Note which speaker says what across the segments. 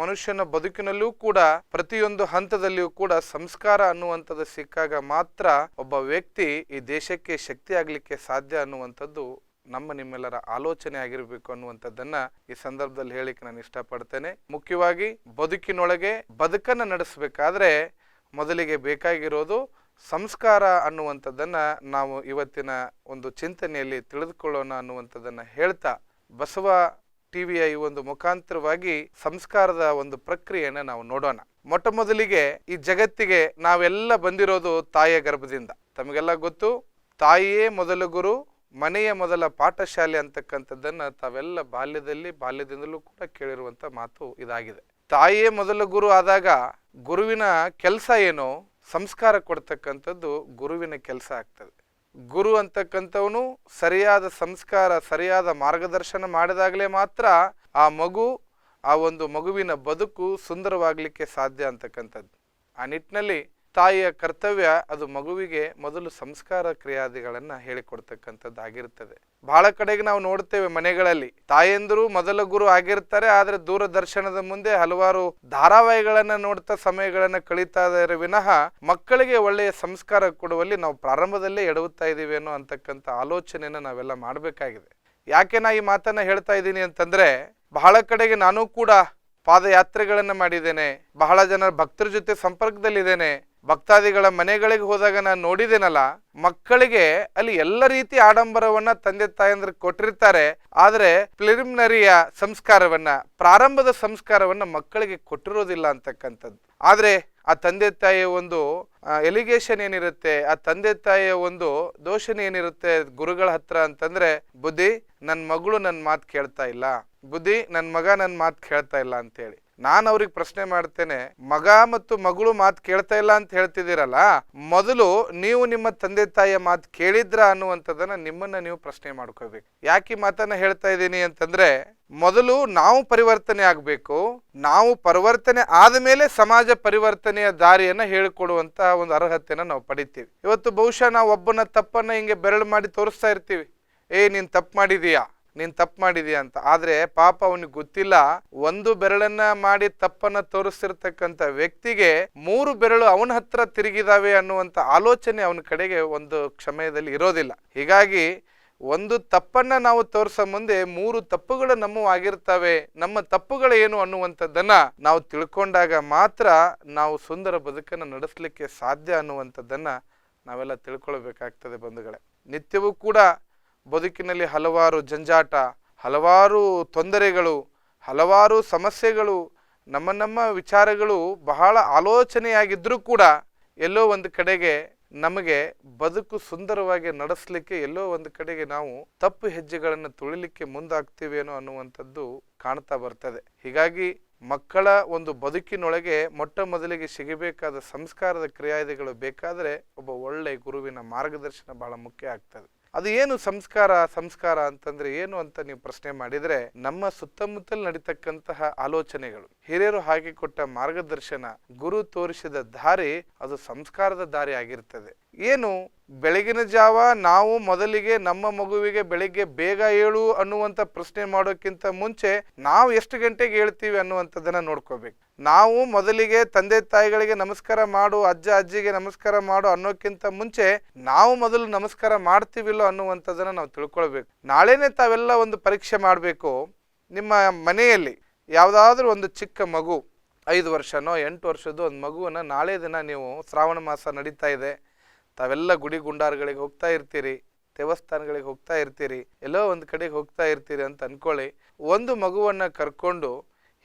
Speaker 1: ಮನುಷ್ಯನ ಬದುಕಿನಲ್ಲೂ ಕೂಡ ಪ್ರತಿಯೊಂದು ಹಂತದಲ್ಲಿಯೂ ಕೂಡ ಸಂಸ್ಕಾರ ಅನ್ನುವಂಥದ್ದು ಸಿಕ್ಕಾಗ ಮಾತ್ರ ಒಬ್ಬ ವ್ಯಕ್ತಿ ಈ ದೇಶಕ್ಕೆ ಶಕ್ತಿ ಆಗ್ಲಿಕ್ಕೆ ಸಾಧ್ಯ ಅನ್ನುವಂಥದ್ದು ನಮ್ಮ ನಿಮ್ಮೆಲ್ಲರ ಆಲೋಚನೆ ಆಗಿರಬೇಕು ಅನ್ನುವಂಥದ್ದನ್ನ ಈ ಸಂದರ್ಭದಲ್ಲಿ ಹೇಳಿಕ್ಕೆ ನಾನು ಇಷ್ಟಪಡ್ತೇನೆ. ಮುಖ್ಯವಾಗಿ ಬದುಕಿನೊಳಗೆ ಬದುಕನ್ನು ನಡೆಸಬೇಕಾದ್ರೆ ಮೊದಲಿಗೆ ಬೇಕಾಗಿರೋದು ಸಂಸ್ಕಾರ ಅನ್ನುವಂಥದ್ದನ್ನ ನಾವು ಇವತ್ತಿನ ಒಂದು ಚಿಂತನೆಯಲ್ಲಿ ತಿಳಿದುಕೊಳ್ಳೋಣ ಅನ್ನುವಂಥದ್ದನ್ನ ಹೇಳ್ತಾ ಬಸವ ಟಿವಿಯ ಈ ಒಂದು ಮುಖಾಂತರವಾಗಿ ಸಂಸ್ಕಾರದ ಒಂದು ಪ್ರಕ್ರಿಯೆಯನ್ನು ನಾವು ನೋಡೋಣ. ಮೊಟ್ಟ ಮೊದಲಿಗೆ ಈ ಜಗತ್ತಿಗೆ ನಾವೆಲ್ಲ ಬಂದಿರೋದು ತಾಯಿಯ ಗರ್ಭದಿಂದ. ತಮಗೆಲ್ಲ ಗೊತ್ತು, ತಾಯಿಯೇ ಮೊದಲ ಗುರು, ಮನೆಯ ಮೊದಲ ಪಾಠಶಾಲೆ ಅಂತಕ್ಕಂಥದ್ದನ್ನ ತಾವೆಲ್ಲ ಬಾಲ್ಯದಿಂದಲೂ ಕೂಡ ಕೇಳಿರುವಂತ ಮಾತು ಇದಾಗಿದೆ. ತಾಯಿಯೇ ಮೊದಲ ಗುರು ಆದಾಗ ಗುರುವಿನ ಕೆಲಸ ಏನು? ಸಂಸ್ಕಾರ ಕೊಡ್ತಕ್ಕಂಥದ್ದು ಗುರುವಿನ ಕೆಲಸ ಆಗ್ತದೆ. ಗುರು ಅಂತಕ್ಕಂಥವನು ಸರಿಯಾದ ಸಂಸ್ಕಾರ, ಸರಿಯಾದ ಮಾರ್ಗದರ್ಶನ ಮಾಡಿದಾಗಲೇ ಮಾತ್ರ ಆ ಒಂದು ಮಗುವಿನ ಬದುಕು ಸುಂದರವಾಗಲಿಕ್ಕೆ ಸಾಧ್ಯ ಅಂತಕ್ಕಂಥದ್ದು. ಆ ನಿಟ್ಟಿನಲ್ಲಿ ತಾಯಿಯ ಕರ್ತವ್ಯ ಅದು ಮಗುವಿಗೆ ಮೊದಲು ಸಂಸ್ಕಾರ ಕ್ರಿಯಾದಿಗಳನ್ನು ಹೇಳಿಕೊಡ್ತಕ್ಕಂಥದ್ದು ಆಗಿರ್ತದೆ. ಬಹಳ ಕಡೆಗೆ ನಾವು ನೋಡ್ತೇವೆ, ಮನೆಗಳಲ್ಲಿ ತಾಯಂದಿರು ಮೊದಲ ಗುರು ಆಗಿರ್ತಾರೆ, ಆದರೆ ದೂರದರ್ಶನದ ಮುಂದೆ ಹಲವಾರು ಧಾರಾವಾಹಿಗಳನ್ನ ನೋಡ್ತಾ ಸಮಯಗಳನ್ನ ಕಳೀತಾ ಇದ್ದಾರೆ ವಿನಃ ಮಕ್ಕಳಿಗೆ ಒಳ್ಳೆಯ ಸಂಸ್ಕಾರ ಕೊಡುವಲ್ಲಿ ನಾವು ಪ್ರಾರಂಭದಲ್ಲೇ ಎಡವುತ್ತಾ ಇದ್ದೀವಿ ಅನ್ನೋ ಅಂತಕ್ಕಂಥ ಆಲೋಚನೆಯನ್ನು ನಾವೆಲ್ಲ ಮಾಡಬೇಕಾಗಿದೆ. ಯಾಕೆ ನಾ ಈ ಮಾತನ್ನ ಹೇಳ್ತಾ ಇದ್ದೀನಿ ಅಂತಂದ್ರೆ, ಬಹಳ ಕಡೆಗೆ ನಾನು ಕೂಡ ಪಾದಯಾತ್ರೆಗಳನ್ನ ಮಾಡಿದ್ದೇನೆ, ಬಹಳ ಜನ ಭಕ್ತರ ಜೊತೆ ಸಂಪರ್ಕದಲ್ಲಿದ್ದೇನೆ, ಭಕ್ತಾದಿಗಳ ಮನೆಗಳಿಗೆ ಹೋದಾಗ ನಾನು ನೋಡಿದ್ದೇನಲ್ಲ, ಮಕ್ಕಳಿಗೆ ಅಲ್ಲಿ ಎಲ್ಲ ರೀತಿ ಆಡಂಬರವನ್ನ ತಂದೆ ತಾಯಂದ್ರೆ ಕೊಟ್ಟಿರ್ತಾರೆ, ಆದರೆ ಪ್ರಿಲಿಮಿನರಿಯ ಸಂಸ್ಕಾರವನ್ನ, ಪ್ರಾರಂಭದ ಸಂಸ್ಕಾರವನ್ನ ಮಕ್ಕಳಿಗೆ ಕೊಟ್ಟಿರೋದಿಲ್ಲ ಅಂತಕ್ಕಂಥದ್ದು. ಆದ್ರೆ ಆ ತಂದೆ ತಾಯಿಯ ಒಂದು ಎಲಿಗೇಷನ್ ಏನಿರುತ್ತೆ, ಆ ತಂದೆ ತಾಯಿಯ ಒಂದು ದೋಷಣೆ ಏನಿರುತ್ತೆ ಗುರುಗಳ ಹತ್ರ ಅಂತಂದ್ರೆ, ಬುದ್ಧಿ ನನ್ನ ಮಗಳು ನನ್ನ ಮಾತು ಕೇಳ್ತಾ ಇಲ್ಲ, ಬುದ್ಧಿ ನನ್ನ ಮಗ ನನ್ನ ಮಾತು ಕೇಳ್ತಾ ಇಲ್ಲ ಅಂತೇಳಿ. ನಾನು ಅವ್ರಿಗೆ ಪ್ರಶ್ನೆ ಮಾಡ್ತೇನೆ, ಮಗ ಮತ್ತು ಮಗಳು ಮಾತು ಕೇಳ್ತಾ ಇಲ್ಲ ಅಂತ ಹೇಳ್ತಿದ್ದೀರಲ್ಲ, ಮೊದಲು ನೀವು ನಿಮ್ಮ ತಂದೆ ತಾಯಿಯ ಮಾತು ಕೇಳಿದ್ರ ಅನ್ನುವಂಥದ್ದನ್ನ ನಿಮ್ಮನ್ನ ನೀವು ಪ್ರಶ್ನೆ ಮಾಡ್ಕೋಬೇಕು. ಯಾಕೆ ಈ ಮಾತನ್ನ ಹೇಳ್ತಾ ಇದ್ದೀನಿ ಅಂತಂದ್ರೆ, ಮೊದಲು ನಾವು ಪರಿವರ್ತನೆ ಆಗಬೇಕು. ನಾವು ಪರಿವರ್ತನೆ ಆದ ಮೇಲೆ ಸಮಾಜ ಪರಿವರ್ತನೆಯ ದಾರಿಯನ್ನ ಹೇಳಿಕೊಡುವಂತ ಒಂದು ಅರ್ಹತೆಯನ್ನ ನಾವು ಪಡಿತೀವಿ. ಇವತ್ತು ಬಹುಶಃ ನಾವು ಒಬ್ಬನ ತಪ್ಪನ್ನ ಹಿಂಗೆ ಬೆರಳು ಮಾಡಿ ತೋರಿಸ್ತಾ ಇರ್ತೀವಿ, ನೀನ್ ತಪ್ಪು ಮಾಡಿದೀಯಾ ಅಂತ. ಆದ್ರೆ ಪಾಪ ಅವನಿಗೆ ಗೊತ್ತಿಲ್ಲ, ಒಂದು ಬೆರಳನ್ನ ಮಾಡಿ ತಪ್ಪನ್ನ ತೋರಿಸ್ತಿರ್ತಕ್ಕಂಥ ವ್ಯಕ್ತಿಗೆ 3 ಬೆರಳು ಅವನ ಹತ್ರ ತಿರುಗಿದಾವೆ ಅನ್ನುವಂಥ ಆಲೋಚನೆ ಅವನ ಕಡೆಗೆ ಒಂದು ಸಮಯದಲ್ಲಿ ಇರೋದಿಲ್ಲ. ಹೀಗಾಗಿ ಒಂದು ತಪ್ಪನ್ನ ನಾವು ತೋರಿಸೋ ಮುಂದೆ 3 ತಪ್ಪುಗಳು ನಮ್ಮವು ಆಗಿರ್ತವೆ, ನಮ್ಮ ತಪ್ಪುಗಳು ಏನು ಅನ್ನುವಂಥದ್ದನ್ನ ನಾವು ತಿಳ್ಕೊಂಡಾಗ ಮಾತ್ರ ನಾವು ಸುಂದರ ಬದುಕನ್ನು ನಡೆಸಲಿಕ್ಕೆ ಸಾಧ್ಯ ಅನ್ನುವಂಥದ್ದನ್ನ ನಾವೆಲ್ಲ ತಿಳ್ಕೊಳ್ಬೇಕಾಗ್ತದೆ ಬಂಧುಗಳೇ. ನಿತ್ಯವೂ ಕೂಡ ಬದುಕಿನಲ್ಲಿ ಹಲವಾರು ಜಂಜಾಟ, ಹಲವಾರು ತೊಂದರೆಗಳು, ಹಲವಾರು ಸಮಸ್ಯೆಗಳು, ನಮ್ಮ ವಿಚಾರಗಳು ಬಹಳ ಆಲೋಚನೆಯಾಗಿದ್ರೂ ಕೂಡ ಎಲ್ಲೋ ಒಂದು ಕಡೆಗೆ ನಮಗೆ ಬದುಕು ಸುಂದರವಾಗಿ ನಡೆಸಲಿಕ್ಕೆ ಎಲ್ಲೋ ಒಂದು ಕಡೆಗೆ ನಾವು ತಪ್ಪು ಹೆಜ್ಜೆಗಳನ್ನು ತುಳಿಲಿಕ್ಕೆ ಮುಂದಾಗ್ತೀವೇನೋ ಅನ್ನುವಂಥದ್ದು ಕಾಣ್ತಾ ಬರ್ತದೆ. ಹೀಗಾಗಿ ಮಕ್ಕಳ ಒಂದು ಬದುಕಿನೊಳಗೆ ಮೊಟ್ಟ ಮೊದಲಿಗೆ ಸಿಗಬೇಕಾದ ಸಂಸ್ಕಾರದ ಕ್ರಿಯಾದಿಗಳು ಬೇಕಾದರೆ ಒಬ್ಬ ಒಳ್ಳೆಯ ಗುರುವಿನ ಮಾರ್ಗದರ್ಶನ ಬಹಳ ಮುಖ್ಯ ಆಗ್ತದೆ. ಅದು ಏನು ಸಂಸ್ಕಾರ ಅಂತಂದ್ರೆ ಏನು ಅಂತ ನೀವು ಪ್ರಶ್ನೆ ಮಾಡಿದ್ರೆ, ನಮ್ಮ ಸುತ್ತಮುತ್ತಲು ನಡೀತಕ್ಕಂತಹ ಆಲೋಚನೆಗಳು, ಹಿರಿಯರು ಹಾಕಿಕೊಟ್ಟ ಮಾರ್ಗದರ್ಶನ, ಗುರು ತೋರಿಸಿದ ದಾರಿ ಅದು ಸಂಸ್ಕಾರದ ದಾರಿ ಆಗಿರ್ತದೆ. ಏನು ಬೆಳಗಿನ ಜಾವ ನಾವು ಮೊದಲಿಗೆ ನಮ್ಮ ಮಗುವಿಗೆ ಬೆಳಿಗ್ಗೆ ಬೇಗ ಏಳು ಅನ್ನುವಂಥ ಪ್ರಶ್ನೆ ಮಾಡೋಕ್ಕಿಂತ ಮುಂಚೆ ನಾವು ಎಷ್ಟು ಗಂಟೆಗೆ ಹೇಳ್ತೀವಿ ಅನ್ನುವಂಥದ್ದನ್ನ ನೋಡ್ಕೋಬೇಕು. ನಾವು ಮೊದಲಿಗೆ ತಂದೆ ತಾಯಿಗಳಿಗೆ ನಮಸ್ಕಾರ ಮಾಡು, ಅಜ್ಜ ಅಜ್ಜಿಗೆ ನಮಸ್ಕಾರ ಮಾಡು ಅನ್ನೋಕ್ಕಿಂತ ಮುಂಚೆ ನಾವು ಮೊದಲು ನಮಸ್ಕಾರ ಮಾಡ್ತೀವಿಲ್ಲೋ ಅನ್ನುವಂಥದ್ದನ್ನ ನಾವು ತಿಳ್ಕೊಳ್ಬೇಕು. ನಾಳೆನೆ ತಾವೆಲ್ಲ ಒಂದು ಪರೀಕ್ಷೆ ಮಾಡಬೇಕು. ನಿಮ್ಮ ಮನೆಯಲ್ಲಿ ಯಾವುದಾದ್ರೂ ಒಂದು ಚಿಕ್ಕ ಮಗು, 5 ವರ್ಷನೋ 8 ವರ್ಷದ ಒಂದು ಮಗುವನ್ನ ನಾಳೆ ದಿನ ನೀವು ಶ್ರಾವಣ ಮಾಸ ನಡೀತಾ ಇದೆ, ತಾವೆಲ್ಲ ಗುಡಿ ಗುಂಡಾರ್ಗಳಿಗೆ ಹೋಗ್ತಾ ಇರ್ತೀರಿ, ದೇವಸ್ಥಾನಗಳಿಗೆ ಹೋಗ್ತಾ ಇರ್ತೀರಿ, ಎಲ್ಲೋ ಒಂದು ಕಡೆಗೆ ಹೋಗ್ತಾ ಇರ್ತೀರಿ ಅಂತ ಅನ್ಕೊಳ್ಳಿ. ಒಂದು ಮಗುವನ್ನ ಕರ್ಕೊಂಡು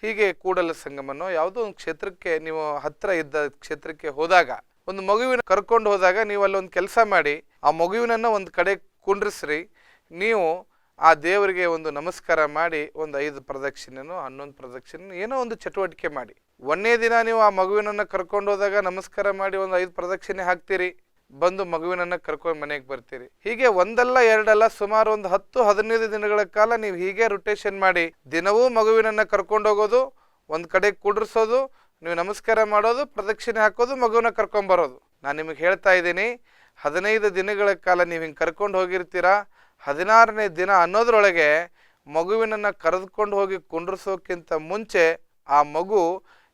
Speaker 1: ಹೀಗೆ ಕೂಡಲ ಸಂಗಮನೋ ಯಾವುದೋ ಒಂದು ಕ್ಷೇತ್ರಕ್ಕೆ, ನೀವು ಹತ್ರ ಇದ್ದ ಕ್ಷೇತ್ರಕ್ಕೆ ಹೋದಾಗ, ಒಂದು ಮಗುವಿನ ಕರ್ಕೊಂಡು ಹೋದಾಗ ನೀವು ಅಲ್ಲೊಂದು ಕೆಲಸ ಮಾಡಿ, ಆ ಮಗುವಿನನ್ನ ಒಂದು ಕಡೆ ಕುಂಡ್ರಿಸ್ರಿ. ನೀವು ಆ ದೇವರಿಗೆ ಒಂದು ನಮಸ್ಕಾರ ಮಾಡಿ ಒಂದು 5 ಪ್ರದಕ್ಷಿಣೆನೋ 11 ಪ್ರದಕ್ಷಿಣೆ ಏನೋ ಒಂದು ಚಟುವಟಿಕೆ ಮಾಡಿ. ಒಂದೇ ದಿನ ನೀವು ಆ ಮಗುವಿನನ್ನ ಕರ್ಕೊಂಡು ಹೋದಾಗ ನಮಸ್ಕಾರ ಮಾಡಿ ಒಂದು 5 ಪ್ರದಕ್ಷಿಣೆ ಹಾಕ್ತೀರಿ, ಬಂದು ಮಗುವಿನನ್ನ ಕರ್ಕೊಂಡು ಮನೆಗೆ ಬರ್ತೀರಿ. ಹೀಗೆ ಒಂದಲ್ಲ ಎರಡಲ್ಲ ಸುಮಾರು ಒಂದು 10-15 ದಿನಗಳ ಕಾಲ ನೀವು ಹೀಗೆ ರೊಟೇಷನ್ ಮಾಡಿ, ದಿನವೂ ಮಗುವಿನನ್ನ ಕರ್ಕೊಂಡು ಹೋಗೋದು, ಒಂದು ಕಡೆ ಕುಡ್ರಿಸೋದು, ನೀವು ನಮಸ್ಕಾರ ಮಾಡೋದು, ಪ್ರದಕ್ಷಿಣೆ ಹಾಕೋದು, ಮಗುವನ್ನ ಕರ್ಕೊಂಬರೋದು. ನಾನು ನಿಮಗೆ ಹೇಳ್ತಾ ಇದ್ದೀನಿ, 15 ದಿನಗಳ ಕಾಲ ನೀವು ಹಿಂಗೆ ಕರ್ಕೊಂಡು ಹೋಗಿರ್ತೀರಾ. 16ನೇ ದಿನ ಅನ್ನೋದ್ರೊಳಗೆ ಮಗುವಿನನ್ನ ಕರೆದುಕೊಂಡು ಹೋಗಿ ಕುಂಡ್ರಿಸೋಕ್ಕಿಂತ ಮುಂಚೆ ಆ ಮಗು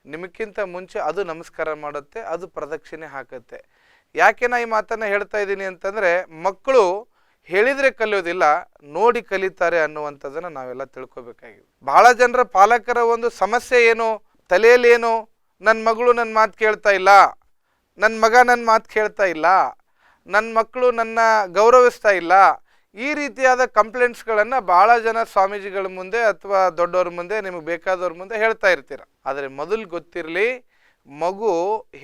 Speaker 1: ನಿಮಗಿಂತ ಮುಂಚೆ ಅದು ನಮಸ್ಕಾರ ಮಾಡುತ್ತೆ, ಅದು ಪ್ರದಕ್ಷಿಣೆ ಹಾಕುತ್ತೆ. ಯಾಕೆ ನಾ ಈ ಮಾತನ್ನು ಹೇಳ್ತಾ ಇದ್ದೀನಿ ಅಂತಂದರೆ, ಮಕ್ಕಳು ಹೇಳಿದರೆ ಕಲಿಯೋದಿಲ್ಲ, ನೋಡಿ ಕಲಿತಾರೆ ಅನ್ನುವಂಥದ್ದನ್ನು ನಾವೆಲ್ಲ ತಿಳ್ಕೊಬೇಕಾಗಿದೆ. ಬಹಳ ಜನರ ಪಾಲಕರ ಒಂದು ಸಮಸ್ಯೆ ಏನು, ತಲೆಯಲ್ಲಿ ಏನು, ನನ್ನ ಮಗಳು ನನ್ನ ಮಾತು ಕೇಳ್ತಾ ಇಲ್ಲ, ನನ್ನ ಮಗ ನನ್ನ ಮಾತು ಕೇಳ್ತಾ ಇಲ್ಲ, ನನ್ನ ಮಕ್ಕಳು ನನ್ನ ಗೌರವಿಸ್ತಾ ಇಲ್ಲ, ಈ ರೀತಿಯಾದ ಕಂಪ್ಲೇಂಟ್ಸ್ಗಳನ್ನು ಭಾಳ ಜನ ಸ್ವಾಮೀಜಿಗಳ ಮುಂದೆ ಅಥವಾ ದೊಡ್ಡವ್ರ ಮುಂದೆ, ನಿಮಗೆ ಬೇಕಾದವ್ರ ಮುಂದೆ ಹೇಳ್ತಾ ಇರ್ತೀರ. ಆದರೆ ಮೊದಲು ಗೊತ್ತಿರಲಿ, ಮಗು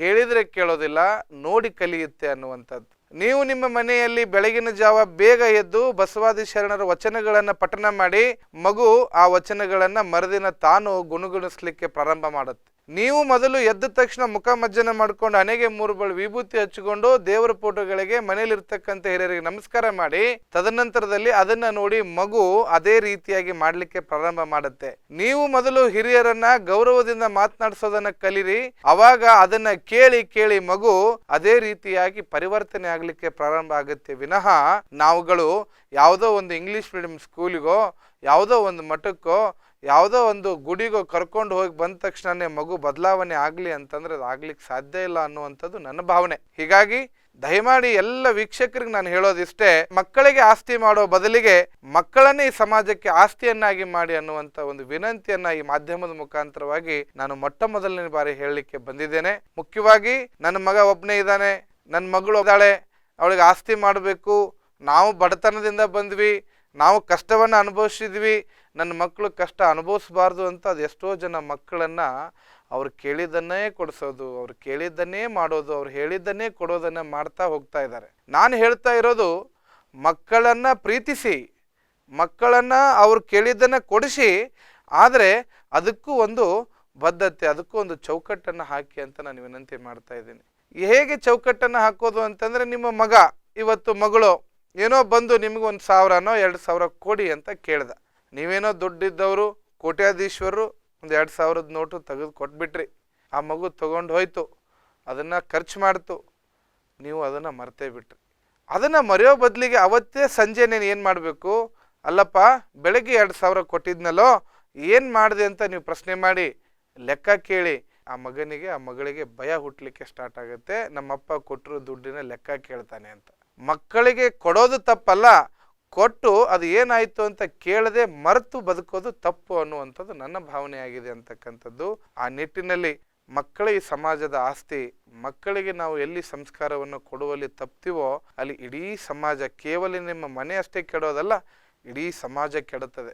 Speaker 1: ಹೇಳಿದರೆ ಕೇಳೋದಿಲ್ಲ, ನೋಡಿ ಕಲಿಯುತ್ತೆ ಅನ್ನುವಂಥದ್ದು. ನೀವು ನಿಮ್ಮ ಮನೆಯಲ್ಲಿ ಬೆಳಗಿನ ಜಾವ ಬೇಗ ಎದ್ದು ಬಸವಾದಿ ಶರಣರ ವಚನಗಳನ್ನು ಪಠನ ಮಾಡಿ, ಮಗು ಆ ವಚನಗಳನ್ನು ಮರುದಿನ ತಾನು ಗುಣಗುಣಿಸ್ಲಿಕ್ಕೆ ಪ್ರಾರಂಭ ಮಾಡುತ್ತೆ. ನೀವು ಮೊದಲು ಎದ್ದ ತಕ್ಷಣ ಮುಖ ಮಜ್ಜನ ಮಾಡ್ಕೊಂಡು ಹಣೆಗೆ 3 ಬಳಿ ವಿಭೂತಿ ಹಚ್ಚಿಕೊಂಡು ದೇವರ ಫೋಟೋಗಳಿಗೆ ಮನೇಲಿರ್ತಕ್ಕಂಥ ಹಿರಿಯರಿಗೆ ನಮಸ್ಕಾರ ಮಾಡಿ, ತದನಂತರದಲ್ಲಿ ಅದನ್ನ ನೋಡಿ ಮಗು ಅದೇ ರೀತಿಯಾಗಿ ಮಾಡ್ಲಿಕ್ಕೆ ಪ್ರಾರಂಭ ಮಾಡುತ್ತೆ. ನೀವು ಮೊದಲು ಹಿರಿಯರನ್ನ ಗೌರವದಿಂದ ಮಾತನಾಡಿಸೋದನ್ನ ಕಲಿರಿ, ಅವಾಗ ಅದನ್ನ ಕೇಳಿ ಕೇಳಿ ಮಗು ಅದೇ ರೀತಿಯಾಗಿ ಪರಿವರ್ತನೆ ಆಗ್ಲಿಕ್ಕೆ ಪ್ರಾರಂಭ ಆಗುತ್ತೆ. ವಿನಃ ನಾವುಗಳು ಯಾವುದೋ ಒಂದು ಇಂಗ್ಲಿಷ್ ಮೀಡಿಯಂ ಸ್ಕೂಲಿಗೋ, ಯಾವುದೋ ಒಂದು ಮಠಕ್ಕೋ, ಯಾವುದೋ ಒಂದು ಗುಡಿಗೋ ಕರ್ಕೊಂಡು ಹೋಗಿ ಬಂದ ತಕ್ಷಣನೇ ಮಗು ಬದಲಾವಣೆ ಆಗಲಿ ಅಂತಂದ್ರೆ ಅದು ಆಗ್ಲಿಕ್ಕೆ ಸಾಧ್ಯ ಇಲ್ಲ ಅನ್ನುವಂಥದ್ದು ನನ್ನ ಭಾವನೆ. ಹೀಗಾಗಿ ದಯಮಾಡಿ ಎಲ್ಲ ವೀಕ್ಷಕರಿಗೆ ನಾನು ಹೇಳೋದಿಷ್ಟೇ, ಮಕ್ಕಳಿಗೆ ಆಸ್ತಿ ಮಾಡೋ ಬದಲಿಗೆ ಮಕ್ಕಳನ್ನೇ ಈ ಸಮಾಜಕ್ಕೆ ಆಸ್ತಿಯನ್ನಾಗಿ ಮಾಡಿ ಅನ್ನುವಂಥ ಒಂದು ವಿನಂತಿಯನ್ನ ಈ ಮಾಧ್ಯಮದ ಮುಖಾಂತರವಾಗಿ ನಾನು ಮೊಟ್ಟ ಮೊದಲನೇ ಬಾರಿ ಹೇಳಲಿಕ್ಕೆ ಬಂದಿದ್ದೇನೆ. ಮುಖ್ಯವಾಗಿ ನನ್ನ ಮಗ ಒಬ್ಬನೇ ಇದ್ದಾನೆ, ನನ್ನ ಮಗಳು ಇದ್ದಾಳೆ, ಅವಳಿಗೆ ಆಸ್ತಿ ಮಾಡಬೇಕು, ನಾವು ಬಡತನದಿಂದ ಬಂದ್ವಿ, ನಾವು ಕಷ್ಟವನ್ನು ಅನುಭವಿಸಿದ್ವಿ, ನನ್ನ ಮಕ್ಕಳು ಕಷ್ಟ ಅನುಭವಿಸಬಾರ್ದು ಅಂತ ಅದು ಎಷ್ಟೋ ಜನ ಮಕ್ಕಳನ್ನು ಅವ್ರು ಕೇಳಿದ್ದನ್ನೇ ಕೊಡಿಸೋದು, ಅವ್ರು ಕೇಳಿದ್ದನ್ನೇ ಮಾಡೋದು, ಅವ್ರು ಹೇಳಿದ್ದನ್ನೇ ಕೊಡೋದನ್ನು ಮಾಡ್ತಾ ಹೋಗ್ತಾ ಇದ್ದಾರೆ. ನಾನು ಹೇಳ್ತಾ ಇರೋದು, ಮಕ್ಕಳನ್ನು ಪ್ರೀತಿಸಿ, ಮಕ್ಕಳನ್ನು ಅವ್ರು ಕೇಳಿದ್ದನ್ನು ಕೊಡಿಸಿ, ಆದರೆ ಅದಕ್ಕೂ ಒಂದು ಬದ್ಧತೆ, ಅದಕ್ಕೂ ಒಂದು ಚೌಕಟ್ಟನ್ನು ಹಾಕಿ ಅಂತ ನಾನು ವಿನಂತಿ ಮಾಡ್ತಾ ಇದ್ದೀನಿ. ಹೇಗೆ ಚೌಕಟ್ಟನ್ನು ಹಾಕೋದು ಅಂತಂದರೆ, ನಿಮ್ಮ ಮಗ ಇವತ್ತು ಮಗಳು ಏನೋ ಬಂದು ನಿಮಗೆ 1,000ನೋ 2,000 ಕೊಡಿ ಅಂತ ಕೇಳ್ದ, ನೀವೇನೋ ದುಡ್ಡಿದ್ದವರು ಕೋಟ್ಯಾಧೀಶ್ವರರು, ಒಂದು 2,000ದ ನೋಟು ತೆಗೆದು ಕೊಟ್ಬಿಟ್ರಿ, ಆ ಮಗು ತೊಗೊಂಡು ಹೋಯ್ತು, ಅದನ್ನು ಖರ್ಚು ಮಾಡ್ತು, ನೀವು ಅದನ್ನು ಮರ್ತೇ ಬಿಟ್ರಿ. ಅದನ್ನು ಮರೆಯೋ ಬದಲಿಗೆ ಅವತ್ತೇ ಸಂಜೆ ನೀನು ಏನು ಮಾಡಬೇಕು, ಅಲ್ಲಪ್ಪ ಬೆಳಗ್ಗೆ 2,000 ಕೊಟ್ಟಿದ್ನಲ್ಲೋ ಏನು ಮಾಡಿದೆ ಅಂತ ನೀವು ಪ್ರಶ್ನೆ ಮಾಡಿ ಲೆಕ್ಕ ಕೇಳಿ. ಆ ಮಗನಿಗೆ ಆ ಮಗಳಿಗೆ ಭಯ ಹುಟ್ಟಲಿಕ್ಕೆ ಸ್ಟಾರ್ಟ್ ಆಗುತ್ತೆ, ನಮ್ಮಪ್ಪ ಕೊಟ್ಟರು ದುಡ್ಡಿನ ಲೆಕ್ಕ ಕೇಳ್ತಾನೆ ಅಂತ. ಮಕ್ಕಳಿಗೆ ಕೊಡೋದು ತಪ್ಪಲ್ಲ, ಕೊಟ್ಟು ಅದು ಏನಾಯಿತು ಅಂತ ಕೇಳದೆ ಮರೆತು ಬದುಕೋದು ತಪ್ಪು ಅನ್ನುವಂಥದ್ದು ನನ್ನ ಭಾವನೆ ಆಗಿದೆ ಅಂತಕ್ಕಂಥದ್ದು. ಆ ನಿಟ್ಟಿನಲ್ಲಿ ಮಕ್ಕಳ ಈ ಸಮಾಜದ ಆಸ್ತಿ, ಮಕ್ಕಳಿಗೆ ನಾವು ಎಲ್ಲಿ ಸಂಸ್ಕಾರವನ್ನು ಕೊಡುವಲ್ಲಿ ತಪ್ತೀವೋ ಅಲ್ಲಿ ಇಡೀ ಸಮಾಜ, ಕೇವಲ ನಿಮ್ಮ ಮನೆ ಅಷ್ಟೇ ಕೆಡೋದಲ್ಲ, ಇಡೀ ಸಮಾಜ ಕೆಡುತ್ತದೆ.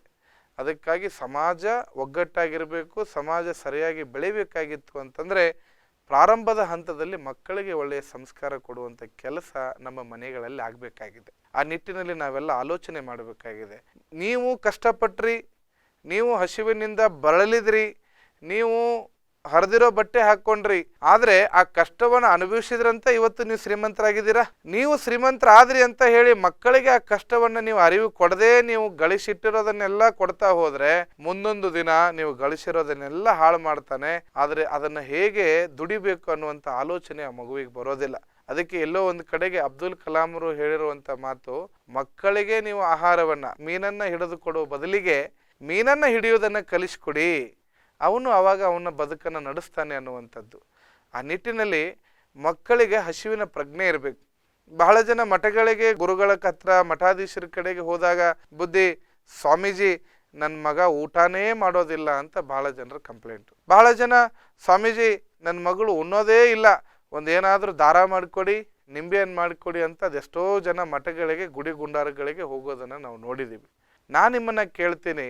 Speaker 1: ಅದಕ್ಕಾಗಿ ಸಮಾಜ ಒಗ್ಗಟ್ಟಾಗಿರಬೇಕು, ಸಮಾಜ ಸರಿಯಾಗಿ ಬೆಳಿಬೇಕಾಗಿತ್ತು ಅಂತಂದರೆ ಪ್ರಾರಂಭದ ಹಂತದಲ್ಲಿ ಮಕ್ಕಳಿಗೆ ಒಳ್ಳೆಯ ಸಂಸ್ಕಾರ ಕೊಡುವಂಥ ಕೆಲಸ ನಮ್ಮ ಮನೆಗಳಲ್ಲಿ ಆಗಬೇಕಾಗಿದೆ. ಆ ನಿಟ್ಟಿನಲ್ಲಿ ನಾವೆಲ್ಲ ಆಲೋಚನೆ ಮಾಡಬೇಕಾಗಿದೆ. ನೀವು ಕಷ್ಟಪಟ್ರಿ, ನೀವು ಹಸಿವಿನಿಂದ ಬಳಲಿದ್ರಿ, ನೀವು ಹರಿದಿರೋ ಬಟ್ಟೆ ಹಾಕ್ಕೊಂಡ್ರಿ, ಆದರೆ ಆ ಕಷ್ಟವನ್ನು ಅನುಭವಿಸಿದ್ರಂತ ಇವತ್ತು ನೀವು ಶ್ರೀಮಂತರಾಗಿದ್ದೀರಾ. ನೀವು ಶ್ರೀಮಂತರಾದ್ರಿ ಅಂತ ಹೇಳಿ ಮಕ್ಕಳಿಗೆ ಆ ಕಷ್ಟವನ್ನು ನೀವು ಅರಿವು ಕೊಡದೆ ನೀವು ಗಳಿಸಿಟ್ಟಿರೋದನ್ನೆಲ್ಲ ಕೊಡ್ತಾ ಹೋದರೆ ಮುಂದೊಂದು ದಿನ ನೀವು ಗಳಿಸಿರೋದನ್ನೆಲ್ಲ ಹಾಳು ಮಾಡ್ತಾನೆ. ಆದರೆ ಅದನ್ನು ಹೇಗೆ ದುಡಿಬೇಕು ಅನ್ನುವಂಥ ಆಲೋಚನೆ ಆ ಮಗುವಿಗೆ ಬರೋದಿಲ್ಲ. ಅದಕ್ಕೆ ಎಲ್ಲೋ ಒಂದು ಕಡೆಗೆ ಅಬ್ದುಲ್ ಕಲಾಂರು ಹೇಳಿರುವಂಥ ಮಾತು, ಮಕ್ಕಳಿಗೆ ನೀವು ಆಹಾರವನ್ನು, ಮೀನನ್ನು ಹಿಡಿದು ಕೊಡುವ ಬದಲಿಗೆ ಮೀನನ್ನು ಹಿಡಿಯೋದನ್ನು ಕಲಿಸ್ಕೊಡಿ, ಅವನು ಆವಾಗ ಅವನ ಬದುಕನ್ನು ನಡೆಸ್ತಾನೆ ಅನ್ನುವಂಥದ್ದು. ಆ ನಿಟ್ಟಿನಲ್ಲಿ ಮಕ್ಕಳಿಗೆ ಹಸಿವಿನ ಪ್ರಜ್ಞೆ ಇರಬೇಕು. ಬಹಳ ಜನ ಮಠಗಳಿಗೆ, ಗುರುಗಳ ಹತ್ರ, ಮಠಾಧೀಶರ ಕಡೆಗೆ ಹೋದಾಗ ಬುದ್ಧಿ, ಸ್ವಾಮೀಜಿ ನನ್ನ ಮಗ ಊಟನೇ ಮಾಡೋದಿಲ್ಲ ಅಂತ ಬಹಳ ಜನರ ಕಂಪ್ಲೇಂಟು. ಬಹಳ ಜನ, ಸ್ವಾಮೀಜಿ ನನ್ನ ಮಗಳು ಉಣ್ಣೋದೇ ಇಲ್ಲ, ಒಂದೇನಾದರೂ ದಾರ ಮಾಡಿಕೊಡಿ, ನಿಂಬೆಹಣ್ಣು ಮಾಡಿಕೊಡಿ ಅಂತ ಅದೆಷ್ಟೋ ಜನ ಮಠಗಳಿಗೆ, ಗುಡಿ ಗುಂಡಾರಗಳಿಗೆ ಹೋಗೋದನ್ನು ನಾವು ನೋಡಿದ್ದೀವಿ. ನಾನು ನಿಮ್ಮನ್ನು ಕೇಳ್ತೀನಿ,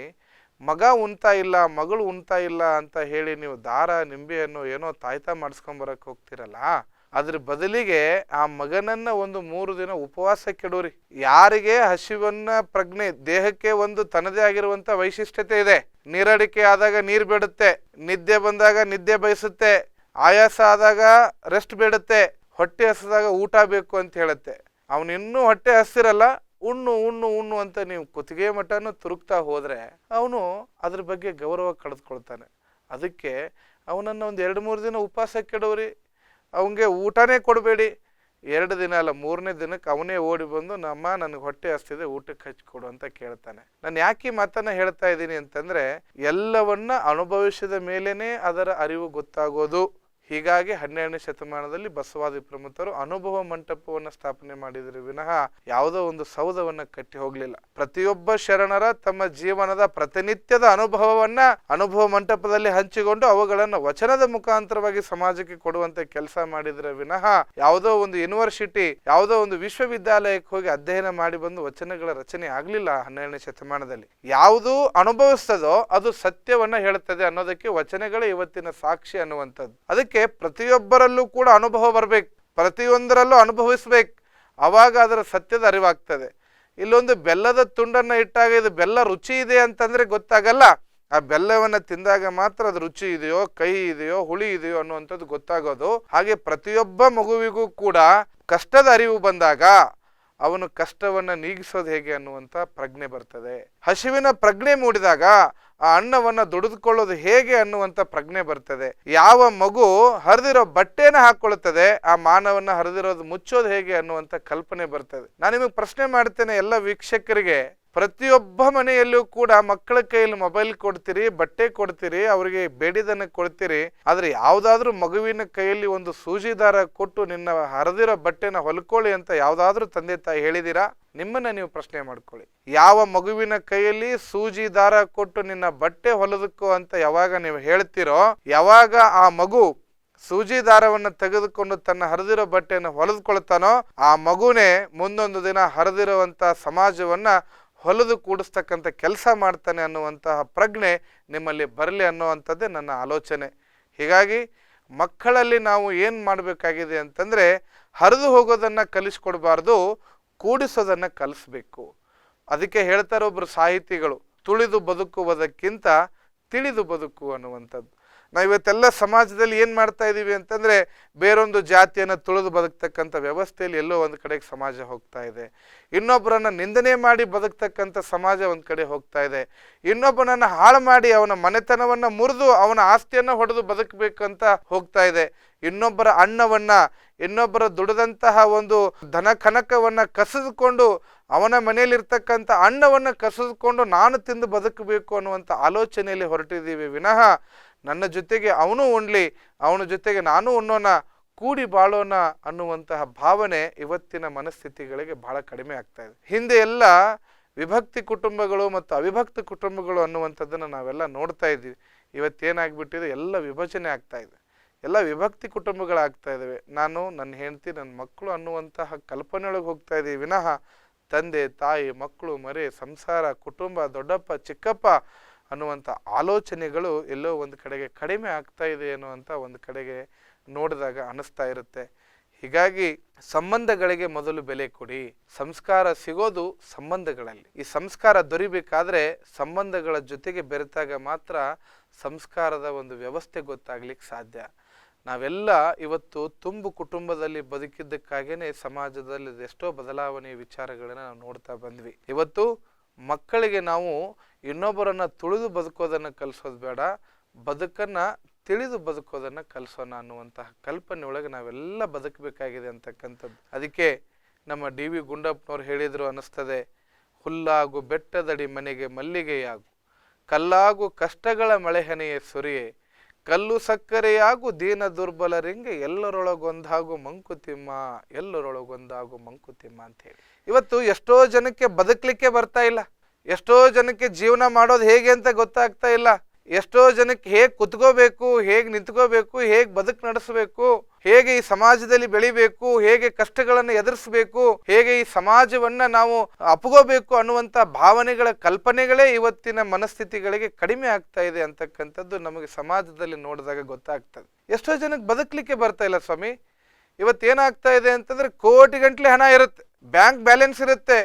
Speaker 1: ಮಗ ಉಣ್ತಾ ಇಲ್ಲ, ಮಗಳು ಉಣ್ತಾ ಇಲ್ಲ ಅಂತ ಹೇಳಿ ನೀವು ದಾರ, ನಿಂಬೆಹಣ್ಣು ಏನೋ ತಾಯ್ತಾ ಮಾಡಿಸ್ಕೊಂಬರಕ್ಕೆ ಹೋಗ್ತಿರಲ್ಲ, ಅದ್ರ ಬದಲಿಗೆ ಆ ಮಗನನ್ನು ಒಂದು 3 ದಿನ ಉಪವಾಸ ಕೆಡೋರಿ. ಯಾರಿಗೆ ಹಸಿವನ್ನ ಪ್ರಜ್ಞೆ, ದೇಹಕ್ಕೆ ಒಂದು ತನ್ನದೇ ಆಗಿರುವಂಥ ವೈಶಿಷ್ಟ್ಯತೆ ಇದೆ. ನೀರಡಿಕೆ ಆದಾಗ ನೀರು ಬೇಡುತ್ತೆ, ನಿದ್ದೆ ಬಂದಾಗ ನಿದ್ದೆ ಬಯಸುತ್ತೆ, ಆಯಾಸ ಆದಾಗ ರೆಸ್ಟ್ ಬೇಡುತ್ತೆ, ಹೊಟ್ಟೆ ಹಸಿದಾಗ ಊಟ ಬೇಕು ಅಂತ ಹೇಳುತ್ತೆ. ಅವನಿನ್ನೂ ಹೊಟ್ಟೆ ಹಸಿರಲ್ಲ, ಉಣ್ಣು ಉಣ್ಣು ಉಣ್ಣು ಅಂತ ನೀವು ಕುತ್ತಿಗೆ ಮಟ್ಟನೂ ತುರುಕ್ತಾ ಹೋದರೆ ಅವನು ಅದ್ರ ಬಗ್ಗೆ ಗೌರವ ಕಳೆದುಕೊಳ್ತಾನೆ. ಅದಕ್ಕೆ ಅವನನ್ನು ಒಂದು 2-3 ದಿನ ಉಪವಾಸ ಕೆಡೋರಿ, ಅವನಿಗೆ ಊಟನೇ ಕೊಡಬೇಡಿ. 2 ದಿನ ಅಲ್ಲ 3ನೇ ದಿನಕ್ಕೆ ಅವನೇ ಓಡಿ ಬಂದು ನಮ್ಮ ನನಗೆ ಹೊಟ್ಟೆ ಹಸ್ತಿದೆ ಊಟಕ್ಕೆ ಹಚ್ಕೊಡು ಅಂತ ಕೇಳ್ತಾನೆ. ನಾನು ಯಾಕೆ ಈ ಮಾತನ್ನ ಹೇಳ್ತಾ ಇದ್ದೀನಿ ಅಂತಂದ್ರೆ ಎಲ್ಲವನ್ನ ಅನುಭವಿಸಿದ ಮೇಲೇನೆ ಅದರ ಅರಿವು ಗೊತ್ತಾಗೋದು. ಹೀಗಾಗಿ 12ನೇ ಶತಮಾನದಲ್ಲಿ ಬಸವಾದಿ ಪ್ರಮುಖರು ಅನುಭವ ಮಂಟಪವನ್ನು ಸ್ಥಾಪನೆ ಮಾಡಿದ್ರು ವಿನಃ ಯಾವುದೋ ಒಂದು ಸೌಧವನ್ನ ಕಟ್ಟಿ ಹೋಗ್ಲಿಲ್ಲ. ಪ್ರತಿಯೊಬ್ಬ ಶರಣರ ತಮ್ಮ ಜೀವನದ ಪ್ರತಿನಿತ್ಯದ ಅನುಭವವನ್ನ ಅನುಭವ ಮಂಟಪದಲ್ಲಿ ಹಂಚಿಕೊಂಡು ಅವುಗಳನ್ನು ವಚನದ ಮುಖಾಂತರವಾಗಿ ಸಮಾಜಕ್ಕೆ ಕೊಡುವಂತ ಕೆಲಸ ಮಾಡಿದ್ರೆ ವಿನಃ ಯಾವುದೋ ಒಂದು ಯೂನಿವರ್ಸಿಟಿ ಯಾವುದೋ ಒಂದು ವಿಶ್ವವಿದ್ಯಾಲಯಕ್ಕೆ ಹೋಗಿ ಅಧ್ಯಯನ ಮಾಡಿ ಬಂದು ವಚನಗಳ ರಚನೆ ಆಗ್ಲಿಲ್ಲ 12ನೇ ಶತಮಾನದಲ್ಲಿ. ಯಾವುದು ಅನುಭವಿಸ್ತದೋ ಅದು ಸತ್ಯವನ್ನ ಹೇಳುತ್ತದೆ ಅನ್ನೋದಕ್ಕೆ ವಚನಗಳೇ ಇವತ್ತಿನ ಸಾಕ್ಷಿ ಅನ್ನುವಂಥದ್ದು. ಅದಕ್ಕೆ ಪ್ರತಿಯೊಬ್ಬರಲ್ಲೂ ಕೂಡ ಅನುಭವ ಬರ್ಬೇಕು, ಪ್ರತಿಯೊಂದರಲ್ಲೂ ಅನುಭವಿಸ್ಬೇಕು, ಅವಾಗ ಅದರ ಸತ್ಯದ ಅರಿವಾಗ್ತದೆ. ಇಲ್ಲೊಂದು ಬೆಲ್ಲದ ತುಂಡನ್ನ ಇಟ್ಟಾಗ ಇದು ಬೆಲ್ಲ ರುಚಿ ಇದೆ ಅಂತಂದ್ರೆ ಗೊತ್ತಾಗಲ್ಲ. ಆ ಬೆಲ್ಲವನ್ನ ತಿಂದಾಗ ಮಾತ್ರ ಅದು ರುಚಿ ಇದೆಯೋ ಕಹಿ ಇದೆಯೋ ಹುಳಿ ಇದೆಯೋ ಅನ್ನುವಂಥದ್ದು ಗೊತ್ತಾಗೋದು. ಹಾಗೆ ಪ್ರತಿಯೊಬ್ಬ ಮಗುವಿಗೂ ಕೂಡ ಕಷ್ಟದ ಅರಿವು ಬಂದಾಗ ಅವನು ಕಷ್ಟವನ್ನ ನೀಗಿಸೋದು ಹೇಗೆ ಅನ್ನುವಂಥ ಪ್ರಜ್ಞೆ ಬರ್ತದೆ. ಹಸಿವಿನ ಪ್ರಜ್ಞೆ ಮೂಡಿದಾಗ ಆ ಅನ್ನವನ್ನ ದುಡಿದುಕೊಳ್ಳೋದು ಹೇಗೆ ಅನ್ನುವಂಥ ಪ್ರಜ್ಞೆ ಬರ್ತದೆ. ಯಾವ ಮಗು ಹರಿದಿರೋ ಬಟ್ಟೆನ ಹಾಕೊಳ್ಳುತ್ತದೆ ಆ ಮಾನವನ್ನ ಹರಿದಿರೋದು ಮುಚ್ಚೋದು ಹೇಗೆ ಅನ್ನುವಂಥ ಕಲ್ಪನೆ ಬರ್ತದೆ. ನಾನು ನಿಮಗೆ ಪ್ರಶ್ನೆ ಮಾಡ್ತೇನೆ ಎಲ್ಲ ವೀಕ್ಷಕರಿಗೆ, ಪ್ರತಿಯೊಬ್ಬ ಮನೆಯಲ್ಲೂ ಕೂಡ ಮಕ್ಕಳ ಕೈಯಲ್ಲಿ ಮೊಬೈಲ್ ಕೊಡ್ತೀರಿ, ಬಟ್ಟೆ ಕೊಡ್ತೀರಿ, ಅವರಿಗೆ ಬೇಡಿದನ್ನ ಕೊಡ್ತೀರಿ. ಆದ್ರೆ ಯಾವ್ದಾದ್ರೂ ಮಗುವಿನ ಕೈಯಲ್ಲಿ ಒಂದು ಸೂಜಿ ದಾರ ಕೊಟ್ಟು ನಿನ್ನ ಹರಿದಿರೋ ಬಟ್ಟೆನ ಹೊಲ್ಕೊಳ್ಳಿ ಅಂತ ಯಾವ್ದಾದ್ರೂ ತಂದೆ ತಾಯಿ ಹೇಳಿದೀರಾ? ನಿಮ್ಮನ್ನ ನೀವು ಪ್ರಶ್ನೆ ಮಾಡ್ಕೊಳ್ಳಿ. ಯಾವ ಮಗುವಿನ ಕೈಯಲ್ಲಿ ಸೂಜಿ ದಾರ ಕೊಟ್ಟು ನಿನ್ನ ಬಟ್ಟೆ ಹೊಲದಕ್ಕೋ ಅಂತ ಯಾವಾಗ ನೀವು ಹೇಳ್ತೀರೋ, ಯಾವಾಗ ಆ ಮಗು ಸೂಜಿ ದಾರವನ್ನ ತೆಗೆದುಕೊಂಡು ತನ್ನ ಹರಿದಿರೋ ಬಟ್ಟೆಯನ್ನು ಹೊಲೆದುಕೊಳ್ತಾನೋ ಆ ಮಗುನೇ ಮುಂದೊಂದು ದಿನ ಹರಿದಿರುವಂತ ಸಮಾಜವನ್ನ ಹೊಲಿದು ಕೂಡಿಸ್ತಕ್ಕಂಥ ಕೆಲಸ ಮಾಡ್ತಾನೆ ಅನ್ನುವಂತಹ ಪ್ರಜ್ಞೆ ನಿಮ್ಮಲ್ಲಿ ಬರಲಿ ಅನ್ನುವಂಥದ್ದೇ ನನ್ನ ಆಲೋಚನೆ. ಹೀಗಾಗಿ ಮಕ್ಕಳಲ್ಲಿ ನಾವು ಏನು ಮಾಡಬೇಕಾಗಿದೆ ಅಂತಂದರೆ ಹರಿದು ಹೋಗೋದನ್ನು ಕಲಿಸ್ಕೊಡ್ಬಾರ್ದು, ಕೂಡಿಸೋದನ್ನು ಕಲಿಸ್ಬೇಕು. ಅದಕ್ಕೆ ಹೇಳ್ತಾರೆ ಒಬ್ಬರು ಸಾಹಿತಿಗಳು, ತುಳಿದು ಬದುಕುವುದಕ್ಕಿಂತ ತಿಳಿದು ಬದುಕು ಅನ್ನುವಂಥದ್ದು. ನಾವು ಇವತ್ತೆಲ್ಲ ಸಮಾಜದಲ್ಲಿ ಏನು ಮಾಡ್ತಾ ಇದ್ದೀವಿ ಅಂತಂದರೆ ಬೇರೊಂದು ಜಾತಿಯನ್ನು ತುಳಿದು ಬದುಕ್ತಕ್ಕಂಥ ವ್ಯವಸ್ಥೆಯಲ್ಲಿ ಎಲ್ಲೋ ಒಂದು ಕಡೆಗೆ ಸಮಾಜ ಹೋಗ್ತಾ ಇದೆ. ಇನ್ನೊಬ್ಬರನ್ನು ನಿಂದನೆ ಮಾಡಿ ಬದುಕ್ತಕ್ಕಂಥ ಸಮಾಜ ಒಂದು ಕಡೆ ಹೋಗ್ತಾ ಇದೆ. ಇನ್ನೊಬ್ಬನನ್ನು ಹಾಳು ಮಾಡಿ ಅವನ ಮನೆತನವನ್ನು ಮುರಿದು ಅವನ ಆಸ್ತಿಯನ್ನು ಹೊಡೆದು ಬದುಕಬೇಕಂತ ಹೋಗ್ತಾ ಇದೆ. ಇನ್ನೊಬ್ಬರ ಅನ್ನವನ್ನ ಇನ್ನೊಬ್ಬರ ದುಡಿದಂತಹ ಒಂದು ಧನ ಕನಕವನ್ನ ಕಸಿದುಕೊಂಡು ಅವನ ಮನೆಯಲ್ಲಿರ್ತಕ್ಕಂಥ ಅನ್ನವನ್ನು ಕಸಿದುಕೊಂಡು ನಾನು ತಿಂದು ಬದುಕಬೇಕು ಅನ್ನುವಂಥ ಆಲೋಚನೆಯಲ್ಲಿ ಹೊರಟಿದ್ದೀವಿ ವಿನಃ ನನ್ನ ಜೊತೆಗೆ ಅವನು ಉಣ್ಲಿ, ಅವನ ಜೊತೆಗೆ ನಾನು ಉಣ್ಣೋಣ, ಕೂಡಿ ಬಾಳೋಣ ಅನ್ನುವಂತಹ ಭಾವನೆ ಇವತ್ತಿನ ಮನಸ್ಥಿತಿಗಳಿಗೆ ಬಹಳ ಕಡಿಮೆ ಆಗ್ತಾ ಇದೆ. ಹಿಂದೆ ಎಲ್ಲ ವಿಭಕ್ತಿ ಕುಟುಂಬಗಳು ಮತ್ತು ಅವಿಭಕ್ತ ಕುಟುಂಬಗಳು ಅನ್ನುವಂಥದ್ದನ್ನು ನಾವೆಲ್ಲ ನೋಡ್ತಾ ಇದ್ದೀವಿ. ಇವತ್ತೇನಾಗ್ಬಿಟ್ಟಿದೆ, ಎಲ್ಲ ವಿಭಜನೆ ಆಗ್ತಾ ಇದೆ, ಎಲ್ಲ ವಿಭಕ್ತಿ ಕುಟುಂಬಗಳಾಗ್ತಾ ಇದ್ದಾವೆ. ನಾನು ನನ್ನ ಹೆಂಡತಿ ನನ್ನ ಮಕ್ಕಳು ಅನ್ನುವಂತಹ ಕಲ್ಪನೆಯೊಳಗೆ ಹೋಗ್ತಾ ಇದ್ದೀವಿ ವಿನಃ ತಂದೆ ತಾಯಿ ಮಕ್ಕಳು ಮರೆ ಸಂಸಾರ ಕುಟುಂಬ ದೊಡ್ಡಪ್ಪ ಚಿಕ್ಕಪ್ಪ ಅನ್ನುವಂಥ ಆಲೋಚನೆಗಳು ಎಲ್ಲೋ ಒಂದು ಕಡೆಗೆ ಕಡಿಮೆ ಆಗ್ತಾ ಇದೆ ಅನ್ನುವಂಥ ಒಂದು ಕಡೆಗೆ ನೋಡಿದಾಗ ಅನಿಸ್ತಾ ಇರುತ್ತೆ. ಹೀಗಾಗಿ ಸಂಬಂಧಗಳಿಗೆ ಮೊದಲು ಬೆಲೆ ಕೊಡಿ. ಸಂಸ್ಕಾರ ಸಿಗೋದು ಸಂಬಂಧಗಳಲ್ಲಿ. ಈ ಸಂಸ್ಕಾರ ದೊರಿಬೇಕಾದ್ರೆ ಸಂಬಂಧಗಳ ಜೊತೆಗೆ ಬೆರೆತಾಗ ಮಾತ್ರ ಸಂಸ್ಕಾರದ ಒಂದು ವ್ಯವಸ್ಥೆ ಗೊತ್ತಾಗ್ಲಿಕ್ಕೆ ಸಾಧ್ಯ. ನಾವೆಲ್ಲ ಇವತ್ತು ತುಂಬು ಕುಟುಂಬದಲ್ಲಿ ಬದುಕಿದ್ದಕ್ಕಾಗೇನೆ ಸಮಾಜದಲ್ಲಿ ಎಷ್ಟೋ ಬದಲಾವಣೆಯ ವಿಚಾರಗಳನ್ನ ನಾವು ನೋಡ್ತಾ ಬಂದ್ವಿ. ಇವತ್ತು ಮಕ್ಕಳಿಗೆ ನಾವು ಇನ್ನೊಬ್ಬರನ್ನ ತುಳಿದು ಬದುಕೋದನ್ನು ಕಲಿಸೋದು ಬೇಡ, ಬದುಕನ್ನ ತಿಳಿದು ಬದುಕೋದನ್ನು ಕಲಿಸೋಣ ಅನ್ನುವಂತಹ ಕಲ್ಪನೆ ಒಳಗೆ ನಾವೆಲ್ಲ ಬದುಕಬೇಕಾಗಿದೆ ಅಂತಕ್ಕಂಥದ್ದು. ಅದಕ್ಕೆ ನಮ್ಮ ಡಿ ವಿ ಗುಂಡಪ್ಪನವ್ರು ಹೇಳಿದ್ರು ಅನ್ನಿಸ್ತದೆ, ಹುಲ್ಲಾಗು ಬೆಟ್ಟದಡಿ ಮನೆಗೆ ಮಲ್ಲಿಗೆಯಾಗು, ಕಲ್ಲಾಗು ಕಷ್ಟಗಳ ಮಳೆಹನೆಯೇ ಸುರಿಯೇ, ಕಲ್ಲು ಸಕ್ಕರೆಯಾಗು ದೀನ ದುರ್ಬಲರಿಂಗೆ ಎಲ್ಲರೊಳಗೊಂದಾಗು ಮಂಕುತಿಮ್ಮ, ಎಲ್ಲರೊಳಗೊಂದಾಗು ಮಂಕುತಿಮ್ಮ ಅಂತ ಹೇಳಿ. ಇವತ್ತು ಎಷ್ಟೋ ಜನಕ್ಕೆ ಬದುಕಲಿಕ್ಕೆ ಬರ್ತಾ ಇಲ್ಲ, ಎಷ್ಟೋ ಜನಕ್ಕೆ ಜೀವನ ಮಾಡೋದು ಹೇಗೆ ಅಂತ ಗೊತ್ತಾಗ್ತಾ ಇಲ್ಲ, ಎಷ್ಟೋ ಜನಕ್ಕೆ ಹೇಗೆ ಕುತ್ಕೋಬೇಕು, ಹೇಗೆ ನಿಂತ್ಕೋಬೇಕು, ಹೇಗೆ ಬದುಕು ನಡೆಸಬೇಕು, ಹೇಗೆ ಈ ಸಮಾಜದಲ್ಲಿ ಬೆಳಿಬೇಕು, ಹೇಗೆ ಕಷ್ಟಗಳನ್ನು ಎದುರಿಸಬೇಕು, ಹೇಗೆ ಈ ಸಮಾಜವನ್ನ ನಾವು ಅಪ್ಕೋಬೇಕು ಅನ್ನುವಂಥ ಭಾವನೆಗಳ ಕಲ್ಪನೆಗಳೇ ಇವತ್ತಿನ ಮನಸ್ಥಿತಿಗಳಿಗೆ ಕಡಿಮೆ ಆಗ್ತಾ ಇದೆ ಅಂತಕ್ಕಂಥದ್ದು ನಮಗೆ ಸಮಾಜದಲ್ಲಿ ನೋಡಿದಾಗ ಗೊತ್ತಾಗ್ತದೆ. ಎಷ್ಟೋ ಜನಕ್ಕೆ ಬದುಕಲಿಕ್ಕೆ ಬರ್ತಾ ಇಲ್ಲ ಸ್ವಾಮಿ. ಇವತ್ತೇನಾಗ್ತಾ ಇದೆ ಅಂತಂದ್ರೆ ಕೋಟಿಗಂಟ್ಲೆ ಹಣ ಇರುತ್ತೆ, ಬ್ಯಾಂಕ್ ಬ್ಯಾಲೆನ್ಸ್ ಇರುತ್ತೆ,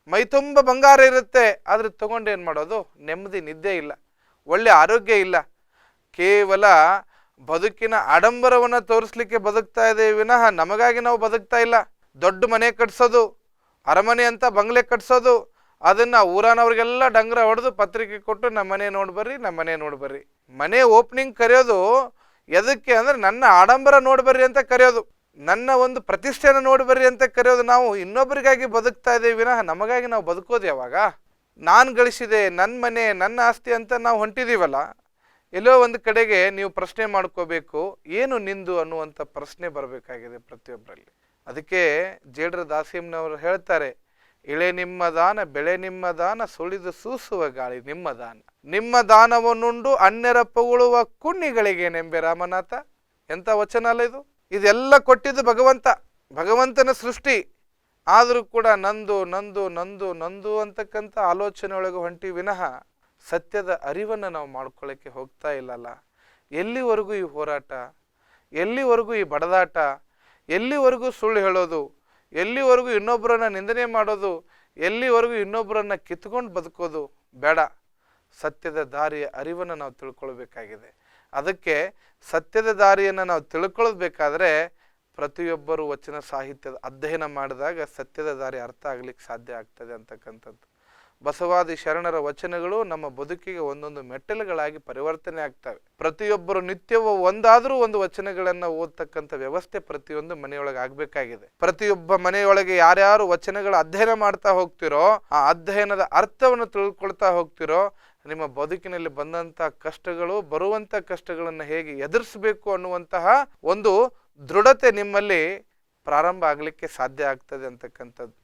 Speaker 1: ಮೈತುಂಬ ಬಂಗಾರ ಇರುತ್ತೆ, ಆದ್ರೆ ತಗೊಂಡು ಏನು ಮಾಡೋದು? ನೆಮ್ಮದಿ ನಿದ್ದೆ ಇಲ್ಲ, ಒಳ್ಳೆ ಆರೋಗ್ಯ ಇಲ್ಲ, ಕೇವಲ ಬದುಕಿನ ಆಡಂಬರವನ್ನು ತೋರಿಸ್ಲಿಕ್ಕೆ ಬದುಕ್ತಾ ಇದೆ ವಿನಃ ನಮಗಾಗಿ ನಾವು ಬದುಕ್ತಾ ಇಲ್ಲ. ದೊಡ್ಡ ಮನೆ ಕಟ್ಸೋದು, ಅರಮನೆ ಅಂತ ಬಂಗ್ಲೆ ಕಟ್ಸೋದು, ಅದನ್ನ ಊರನವ್ರಿಗೆಲ್ಲ ಡಂಗ್ರ ಹೊಡೆದು ಪತ್ರಿಕೆ ಕೊಟ್ಟು ನಮ್ಮ ಮನೆ ನೋಡ್ಬರ್ರಿ, ನಮ್ಮ ಮನೆ ನೋಡ್ಬರ್ರಿ. ಮನೆ ಓಪನಿಂಗ್ ಕರೆಯೋದು ಎದಕ್ಕೆ ಅಂದ್ರೆ ನನ್ನ ಆಡಂಬರ ನೋಡ್ಬರ್ರಿ ಅಂತ ಕರೆಯೋದು. ನನ್ನ ಒಂದು ಪ್ರತಿಷ್ಠೆನ ನೋಡಿ ಬರ್ರಿ ಅಂತ ಕರೆಯೋದು. ನಾವು ಇನ್ನೊಬ್ಬರಿಗಾಗಿ ಬದುಕ್ತಾ ಇದ್ದೇವೆ ವಿನಃ ನಮಗಾಗಿ ನಾವು ಬದುಕೋದು ಯಾವಾಗ? ನಾನು ಗಳಿಸಿದೆ, ನನ್ನ ಮನೆ, ನನ್ನ ಆಸ್ತಿ ಅಂತ ನಾವು ಹೊಂಟಿದ್ದೀವಲ್ಲ, ಎಲ್ಲೋ ಒಂದು ಕಡೆಗೆ ನೀವು ಪ್ರಶ್ನೆ ಮಾಡ್ಕೋಬೇಕು, ಏನು ನಿಂದು ಅನ್ನುವಂಥ ಪ್ರಶ್ನೆ ಬರಬೇಕಾಗಿದೆ ಪ್ರತಿಯೊಬ್ಬರಲ್ಲಿ. ಅದಕ್ಕೆ ಜೇಡ್ರ ದಾಸಿಯಮ್ಮನವರು ಹೇಳ್ತಾರೆ, ಇಳೆ ನಿಮ್ಮ ದಾನ, ಬೆಳೆ ನಿಮ್ಮ ದಾನ, ಸುಳಿದು ಸೂಸುವ ಗಾಳಿ ನಿಮ್ಮ ದಾನ, ನಿಮ್ಮ ದಾನವನ್ನುಂಡು ಅನ್ಯರ ಪೊಗಳುವ ಕುಣ್ಣಿಗಳಿಗೆ ನೆಂಬೆ ರಾಮನಾಥ. ಎಂಥ ವಚನ ಅಲ್ಲ ಇದು? ಇದೆಲ್ಲ ಕೊಟ್ಟಿದ್ದು ಭಗವಂತ, ಭಗವಂತನ ಸೃಷ್ಟಿ. ಆದರೂ ಕೂಡ ನಂದು ನಂದು ನಂದು ನಂದು ಅಂತಕ್ಕಂಥ ಆಲೋಚನೆ ಒಳಗೆ ಹೊಂಟಿ ವಿನಃ ಸತ್ಯದ ಅರಿವನ್ನು ನಾವು ಮಾಡ್ಕೊಳ್ಳೋಕ್ಕೆ ಹೋಗ್ತಾ ಇಲ್ಲಲ್ಲ. ಎಲ್ಲಿವರೆಗೂ ಈ ಹೋರಾಟ, ಎಲ್ಲಿವರೆಗೂ ಈ ಬಡದಾಟ, ಎಲ್ಲಿವರೆಗೂ ಸುಳ್ಳು ಹೇಳೋದು, ಎಲ್ಲಿವರೆಗೂ ಇನ್ನೊಬ್ಬರನ್ನ ನಿಂದನೆ ಮಾಡೋದು, ಎಲ್ಲಿವರೆಗೂ ಇನ್ನೊಬ್ಬರನ್ನ ಕಿತ್ಕೊಂಡು ಬದುಕೋದು ಬೇಡ. ಸತ್ಯದ ದಾರಿಯ ಅರಿವನ್ನು ನಾವು ತಿಳ್ಕೊಳ್ಬೇಕಾಗಿದೆ. ಅದಕ್ಕೆ ಸತ್ಯದ ದಾರಿಯನ್ನು ನಾವು ತಿಳ್ಕೊಳ್ಬೇಕಾದ್ರೆ ಪ್ರತಿಯೊಬ್ಬರು ವಚನ ಸಾಹಿತ್ಯದ ಅಧ್ಯಯನ ಮಾಡಿದಾಗ ಸತ್ಯದ ದಾರಿ ಅರ್ಥ ಆಗ್ಲಿಕ್ಕೆ ಸಾಧ್ಯ ಆಗ್ತದೆ ಅಂತಕ್ಕಂಥದ್ದು. ಬಸವಾದಿ ಶರಣರ ವಚನಗಳು ನಮ್ಮ ಬದುಕಿಗೆ ಒಂದೊಂದು ಮೆಟ್ಟಲುಗಳಾಗಿ ಪರಿವರ್ತನೆ ಆಗ್ತವೆ. ಪ್ರತಿಯೊಬ್ಬರು ನಿತ್ಯವೂ ಒಂದಾದರೂ ಒಂದು ವಚನಗಳನ್ನು ಓದ್ತಕ್ಕಂಥ ವ್ಯವಸ್ಥೆ ಪ್ರತಿಯೊಂದು ಮನೆಯೊಳಗೆ ಆಗಬೇಕಾಗಿದೆ. ಪ್ರತಿಯೊಬ್ಬ ಮನೆಯೊಳಗೆ ಯಾರ್ಯಾರು ವಚನಗಳ ಅಧ್ಯಯನ ಮಾಡ್ತಾ ಹೋಗ್ತಿರೋ, ಆ ಅಧ್ಯಯನದ ಅರ್ಥವನ್ನು ತಿಳ್ಕೊಳ್ತಾ ಹೋಗ್ತಿರೋ, ನಿಮ್ಮ ಬದುಕಿನಲ್ಲಿ ಬಂದಂಥ ಕಷ್ಟಗಳು, ಬರುವಂಥ ಕಷ್ಟಗಳನ್ನು ಹೇಗೆ ಎದುರಿಸಬೇಕು ಅನ್ನುವಂತಹ ಒಂದು ದೃಢತೆ ನಿಮ್ಮಲ್ಲಿ ಪ್ರಾರಂಭ ಆಗಲಿಕ್ಕೆ ಸಾಧ್ಯ ಆಗ್ತದೆ ಅಂತಕ್ಕಂಥದ್ದು.